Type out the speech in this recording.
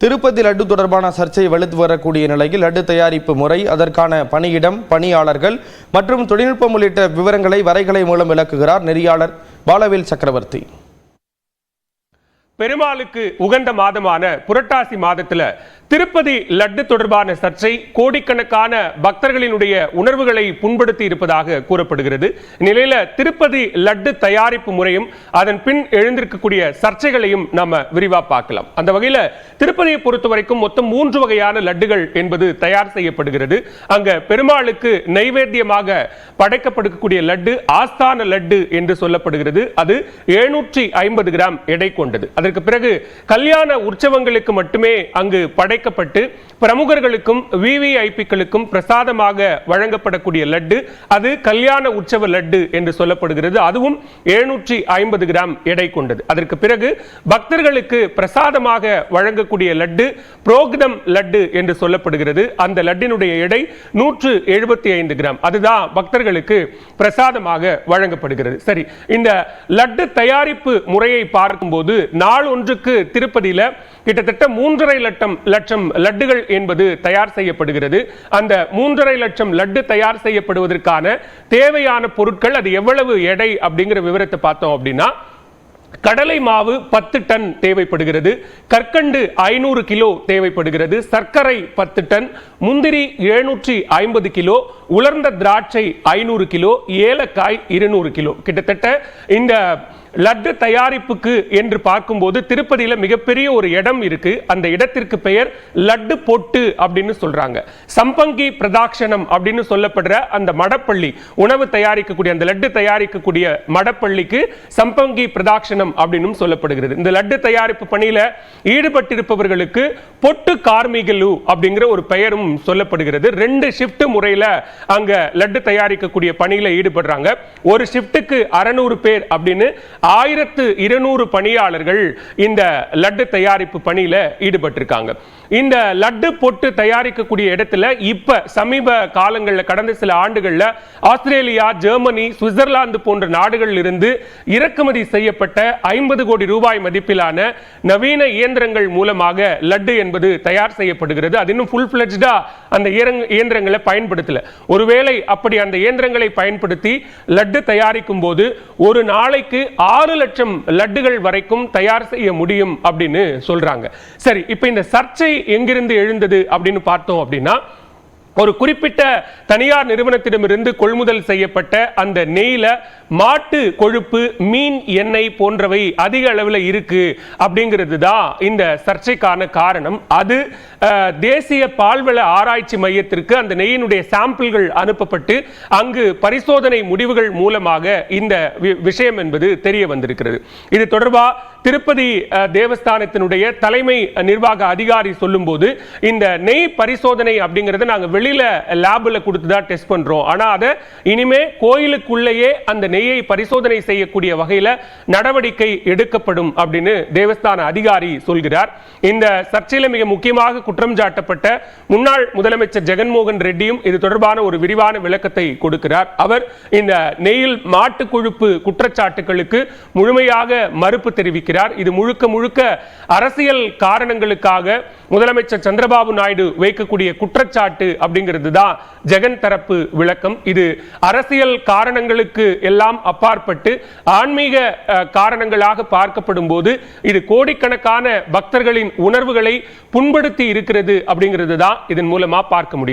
திருப்பதி லட்டு தொடர்பான சர்ச்சை வலுத்து வரக்கூடிய நிலையில் லட்டு தயாரிப்பு முறை, அதற்கான பணியிடம், பணியாளர்கள் மற்றும் தொழில்நுட்பம் உள்ளிட்ட விவரங்களை வரைகலை மூலம் விளக்குகிறார் நெறியாளர் பாலவேல் சக்கரவர்த்தி. பெருமாளுக்கு உகந்த மாதமான புரட்டாசி மாதத்துல திருப்பதி லட்டு தொடர்பான சர்ச்சை கோடிக்கணக்கான பக்தர்களினுடைய உணர்வுகளை புண்படுத்தி இருப்பதாக கூறப்படுகிறது. நிலையில திருப்பதி லட்டு தயாரிப்பு முறையும் அதன் பின் எழுந்திருக்கக்கூடிய சர்ச்சைகளையும் நாம விரிவா பார்க்கலாம். அந்த வகையில திருப்பதியை பொறுத்த வரைக்கும் மொத்தம் 3 வகையான லட்டுகள் என்பது தயார் செய்யப்படுகிறது. அங்க பெருமாளுக்கு நைவேத்தியமாக படைக்கப்படக்கூடிய லட்டு ஆஸ்தான லட்டு என்று சொல்லப்படுகிறது. அது 750 கிராம் எடை கொண்டது. அதற்கு பிறகு கல்யாண உற்சவங்களுக்கு மட்டுமே அங்கு படைக்கப்பட்டு பிரமுகர்களுக்கும் விவிஐபிக்களுக்கும் பிரசாதமாக வழங்கப்படக்கூடிய லட்டு அது கல்யாண உற்சவ லட்டு என்று சொல்லப்படுகிறது. அதுவும் 750 கிராம் எடை கொண்டது. அதற்கு பிறகு பக்தர்களுக்கு பிரசாதமாக வழங்கக்கூடிய லட்டு புரோகிதம் லட்டு என்று சொல்லப்படுகிறது. அந்த லட்டினுடைய எடை 175 கிராம். அதுதான் பக்தர்களுக்கு பிரசாதமாக வழங்கப்படுகிறது. சரி, இந்த லட்டு தயாரிப்பு முறையை பார்க்கும்போது நாள் ஒன்றுக்கு திருப்பதியில கிட்டத்தட்ட 3.5 லட்சம் லட்டுகள் என்பது தயார் செய்யப்படுகிறது. அந்த 3.5 லட்சம் லட்டு தயார் செய்யப்படுவதற்கான தேவையான பொருட்கள் அது எவ்வளவு எடை அப்படிங்கிற விவரத்தை பார்த்தோம் அப்படின்னா, கடலை மாவு 10 டன் தேவைப்படுகிறது, கற்கண்டு 500 கிலோ தேவைப்படுகிறது, சர்க்கரை 10 டன், முந்திரி 750 கிலோ, உலர்ந்த திராட்சை 500 கிலோ, ஏலக்காய் 200 கிலோ. கிட்டத்தட்ட இந்த லட்டு தயாரிப்புக்கு என்று பார்க்கும்போது திருப்பதியில மிகப்பெரிய ஒரு இடம் இருக்கு. அந்த இடத்திற்கு பெயர் லட்டு பொட்டு அப்படின்னு சொல்றாங்க. சம்பங்கி பிரதாட்சணம் அப்படின்னு சொல்லப்படுற அந்த மடப்பள்ளி, உணவு தயாரிக்கக்கூடிய அந்த லட்டு தயாரிக்கக்கூடிய மடப்பள்ளிக்கு சம்பங்கி பிரதாட்சணம் அப்படின்னு சொல்லப்படுகிறது. இந்த லட்டு தயாரிப்பு பணியில ஈடுபட்டிருப்பவர்களுக்கு பொட்டு கார்மிகலு அப்படிங்கிற ஒரு பெயரும் சொல்லப்படுகிறது. 2 ஷிஃப்ட் முறையில அங்க லட்டு தயாரிக்கக்கூடிய பணியில ஈடுபடுறாங்க. ஒரு ஷிஃப்ட்டுக்கு 600 பேர் அப்படின்னு 1200 பணியாளர்கள் இந்த லட்டு தயாரிப்பு பணியில ஈடுபட்டிருக்காங்க. இந்த லட்டு பொட்டு தயாரிக்கக்கூடிய இடத்துல இப்ப சமீப காலங்களில் கடந்த சில ஆண்டுகள்ல ஆஸ்திரேலியா, ஜெர்மனி, சுவிட்சர்லாந்து போன்ற நாடுகளில் இருந்து இறக்குமதி செய்யப்பட்ட 50 கோடி ரூபாய் மதிப்பிலான நவீன இயந்திரங்கள் மூலமாக லட்டு என்பது தயார் செய்யப்படுகிறது. அது இன்னும் ஃபுல் ஃபிளெஜ்டா அந்த இயந்திரங்களை பயன்படுத்தல. ஒருவேளை அப்படி அந்த இயந்திரங்களை பயன்படுத்தி லட்டு தயாரிக்கும் போது ஒரு நாளைக்கு 6 லட்சம் லட்டுகள் வரைக்கும் தயார் செய்ய முடியும் அப்படின்னு சொல்றாங்க. சரி, இப்ப இந்த சர்ச்சை எங்கிருந்து எழுந்தது அப்படின்னு பார்த்தோம் அப்படின்னா, ஒரு குறிப்பிட்ட தனியார் நிறுவனத்திடமிருந்து கொள்முதல் செய்யப்பட்ட அந்த நெய்ல மாட்டு கொழுப்பு, மீன் எண்ணெய் போன்றவை அதிக அளவில் இருக்கு அப்படிங்கிறது தான் இந்த சர்ச்சைக்கான காரணம். அது தேசிய பால்வள ஆராய்ச்சி மையத்திற்கு அந்த நெய்யினுடைய சாம்பிள்கள் அனுப்பப்பட்டு அங்கு பரிசோதனை முடிவுகள் மூலமாக இந்த விஷயம் என்பது தெரிய வந்திருக்கிறது. இது தொடர்பா திருப்பதி தேவஸ்தானத்தினுடைய தலைமை நிர்வாக அதிகாரி சொல்லும் போது, இந்த நெய் பரிசோதனை அப்படிங்கறத நாங்க வெளியில லேப்ல கொடுத்து தான் டெஸ்ட் பண்றோம். ஆனா அதை இனிமே கோயிலுக்குள்ளேயே அந்த நெய்யை பரிசோதனை செய்யக்கூடிய வகையில நடவடிக்கை எடுக்கப்படும் அப்படின்னு தேவஸ்தான அதிகாரி சொல்கிறார். இந்த சர்ச்சையில மிக முக்கியமாக குற்றம் சாட்டப்பட்ட முன்னாள் முதலமைச்சர் ஜெகன்மோகன் ரெட்டியும் இது தொடர்பான ஒரு விரிவான விளக்கத்தை கொடுக்கிறார். அவர் இந்த நெய்யில் மாட்டு கொழுப்பு குற்றச்சாட்டுகளுக்கு முழுமையாக மறுப்பு தெரிவிக்கிறார். இது முழுக்க முழுக்க அரசியல் காரணங்களுக்காக முதலமைச்சர் சந்திரபாபு நாயுடு வைக்கக்கூடிய குற்றச்சாட்டு அப்படிங்கிறது தான் ஜெகன் தரப்பு விளக்கம். இது அரசியல் காரணங்களுக்கு எல்லாம் அப்பாற்பட்டு ஆன்மீக காரணங்களாக பார்க்கப்படும் போது இது கோடிக்கணக்கான பக்தர்களின் உணர்வுகளை புண்படுத்தி இருக்கிறது அப்படிங்கிறது தான் இதன் மூலமா பார்க்க முடியும்.